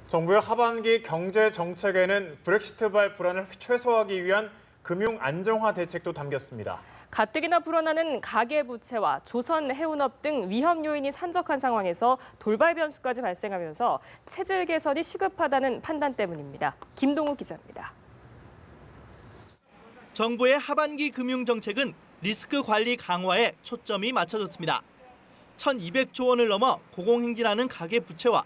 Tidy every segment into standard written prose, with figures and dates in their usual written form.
정부의 하반기 경제 정책에는 브렉시트발 불안을 최소화하기 위한 금융 안정화 대책도 담겼습니다. 가뜩이나 불어나는 가계부채와 조선 해운업 등 위험 요인이 산적한 상황에서 돌발 변수까지 발생하면서 체질 개선이 시급하다는 판단 때문입니다. 김동욱 기자입니다. 정부의 하반기 금융 정책은 리스크 관리 강화에 초점이 맞춰졌습니다. 1,200조 원을 넘어 고공행진하는 가계부채와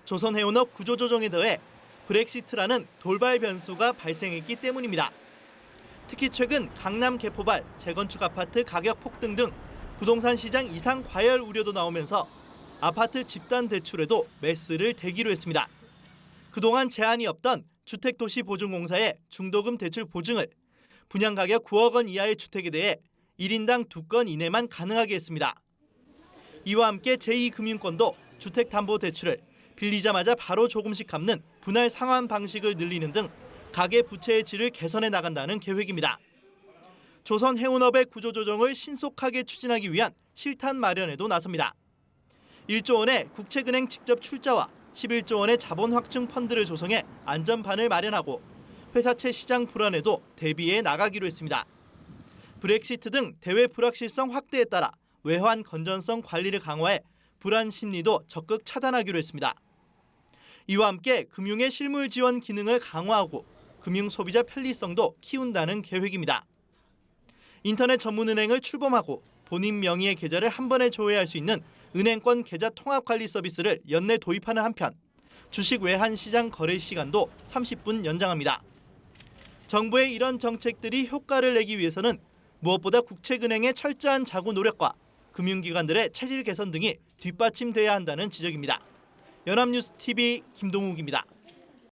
조선해운업 구조조정에 더해 브렉시트라는 돌발 변수가 발생했기 때문입니다. 특히 최근 강남 개포발 재건축 아파트 가격 폭등 등 부동산 시장 이상 과열 우려도 나오면서 아파트 집단 대출에도 매스를 대기로 했습니다. 그동안 제한이 없던 주택도시보증공사의 중도금 대출 보증을 분양가격 9억 원 이하의 주택에 대해 1인당 2건 이내만 가능하게 했습니다. 이와 함께 제2금융권도 주택담보대출을 빌리자마자 바로 조금씩 갚는 분할 상환 방식을 늘리는 등 가계 부채의 질을 개선해 나간다는 계획입니다. 조선해운업의 구조조정을 신속하게 추진하기 위한 실탄 마련에도 나섭니다. 1조 원의 국책은행 직접 출자와 11조 원의 자본 확충 펀드를 조성해 안전판을 마련하고 회사채 시장 불안에도 대비해 나가기로 했습니다. 브렉시트 등 대외 불확실성 확대에 따라 외환 건전성 관리를 강화해 불안 심리도 적극 차단하기로 했습니다. 이와 함께 금융의 실물 지원 기능을 강화하고 금융 소비자 편리성도 키운다는 계획입니다. 인터넷 전문은행을 출범하고 본인 명의의 계좌를 한 번에 조회할 수 있는 은행권 계좌 통합 관리 서비스를 연내 도입하는 한편 주식 외환 시장 거래 시간도 30분 연장합니다. 정부의 이런 정책들이 효과를 내기 위해서는 무엇보다 국책은행의 철저한 자구 노력과 금융기관들의 체질 개선 등이 뒷받침돼야 한다는 지적입니다. 연합뉴스 TV 김동욱입니다.